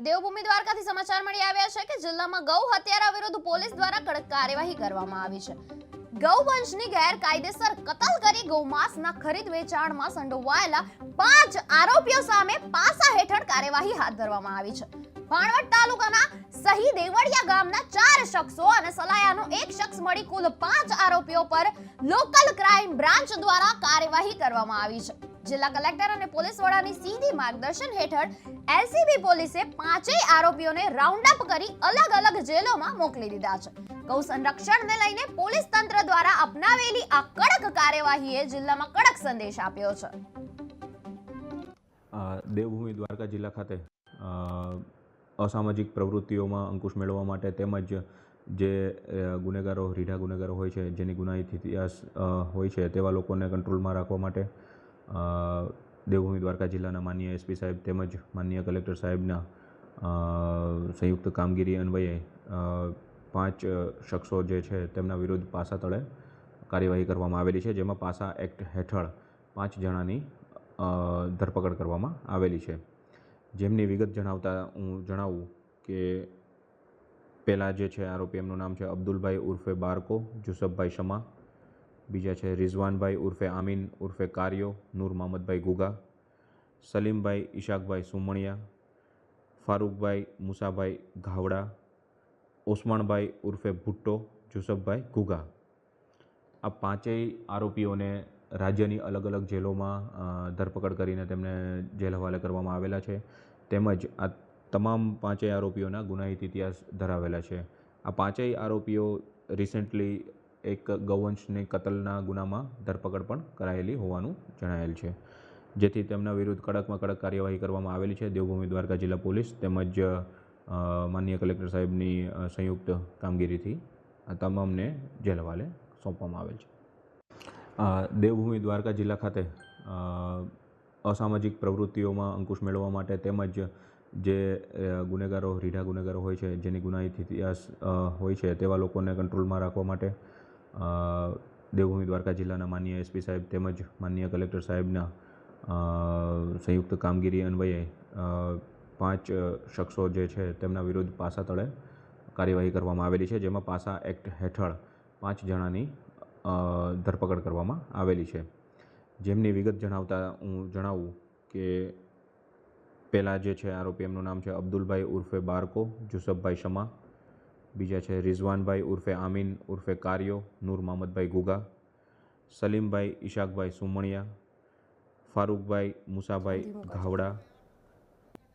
દેવભૂમિ દ્વારકાથી સમાચાર મળી આવ્યા છે કે જિલ્લામાં ગૌ હત્યારા વિરુદ્ધ પોલીસ દ્વારા કડક કાર્યવાહી કરવામાં આવી છે। ગૌવંશની ગેરકાયદેસર કતલ કરી ગૌમાંસના ખરીદ વેચાણમાં સંડોવાયેલા 5 આરોપીઓ સામે પાસા હેઠળ કાર્યવાહી હાથ ધરવામાં આવી છે। ભાણવડ તાલુકાના સહી દેવળિયા ગામના 4 શખ્સો અને સલાયાનો 1 શખ્સ મળી કુલ 5 આરોપીઓ પર લોકલ ક્રાઇમ બ્રાન્ચ દ્વારા કાર્યવાહી કરવામાં આવી છે। જિલ્લા કલેક્ટર અને પોલીસ વડાની સીધી માર્ગદર્શન હેઠળ એલસીબી પોલીસે 5 આરોપીઓને રાઉન્ડ અપ કરી અલગ અલગ જેલોમાં મોકલી દીધા છે। ગૌ સંરક્ષણને લઈને પોલીસ તંત્ર દ્વારા અપનાવેલી આ કડક કાર્યવાહીએ જિલ્લામાં કડક સંદેશ આપ્યો છે। દેવભૂમિ દ્વારકા જિલ્લા ખાતે અસામાજિક પ્રવૃત્તિઓમાં અંકુશ મેળવવા માટે તેમજ જે ગુનેગારો રીઢા ગુનેગારો હોય છે, જેની ગુનાહિત ઇતિહાસ હોય છે, તેવા લોકોને કંટ્રોલમાં રાખવા માટે દેવભૂમિ દ્વારકા જિલ્લાના માનનીય એસપી સાહેબ તેમજ માનનીય કલેક્ટર સાહેબના સંયુક્ત કામગીરી અન્વયે 5 શખ્સો જે છે તેમના વિરુદ્ધ પાસા તળે કાર્યવાહી કરવામાં આવેલી છે, જેમાં પાસા એક્ટ હેઠળ 5 જણાની ધરપકડ કરવામાં આવેલી છે। જેમની વિગત જણાવતા હું જણાવું કે પહેલાં જે છે આરોપી, એમનું નામ છે અબ્દુલભાઈ ઉર્ફે બારકો જુસફભાઈ શમા, બીજા છે રિઝવાનભાઈ ઉર્ફે આમીન ઉર્ફે કાર્યો નૂર મોહમ્મદભાઈ ગુગા, સલીમભાઈ ઈશાકભાઈ સુમણિયા, ફારૂકભાઈ મુસાભાઈ ઘાવડા, ઓસમાણભાઈ ઉર્ફે ભુટ્ટો જુસફભાઈ ગુગા। આ 5 આરોપીઓને રાજ્યની અલગ અલગ જેલોમાં ધરપકડ કરીને તેમને જેલ હવાલે કરવામાં આવેલા છે, તેમજ આ તમામ 5 આરોપીઓના ગુનાહિત ઇતિહાસ ધરાવેલા છે। આ 5 આરોપીઓ રિસેન્ટલી એક ગૌવંશની કતલના ગુનામાં ધરપકડ પણ કરાયેલી હોવાનું જણાયેલ છે, જેથી તેમના વિરુદ્ધ કડકમાં કડક કાર્યવાહી કરવામાં આવેલી છે। દેવભૂમિ દ્વારકા જિલ્લા પોલીસ તેમજ માનનીય કલેક્ટર સાહેબની સંયુક્ત કામગીરીથી આ તમામને જેલ હવાલે સોંપવામાં આવેલ છે। દેવભૂમિ દ્વારકા જિલ્લા ખાતે અસામાજિક પ્રવૃત્તિઓમાં અંકુશ મેળવવા માટે તેમજ જે ગુનેગારો રીઢા ગુનેગારો હોય છે, જેની ગુનાહિત ઇતિહાસ હોય છે, તેવા લોકોને કંટ્રોલમાં રાખવા માટે દેવભૂમિ દ્વારકા જિલ્લાના માનનીય એસપી સાહેબ તેમજ માનનીય કલેક્ટર સાહેબના સંયુક્ત કામગીરી અન્વયે 5 શખ્સો જે છે તેમના વિરુદ્ધ પાસા તળે કાર્યવાહી કરવામાં આવેલી છે, જેમાં પાસા એક્ટ હેઠળ 5 જણાની ધરપકડ કરવામાં આવેલી છે। જેમની વિગત જણાવતા હું જણાવું કે પહેલાં જે છે આરોપી, એમનું નામ છે અબ્દુલભાઈ ઉર્ફે બારકો જુસફભાઈ શમા, બીજા છે રિઝવાનભાઈ ઉર્ફે આમીન ઉર્ફે કાર્યો નૂર મોહમ્મદભાઈ ગુગા, સલીમભાઈ ઈશાકભાઈ સુમણિયા, ફારૂકભાઈ મુસાભાઈ ઘાવડા,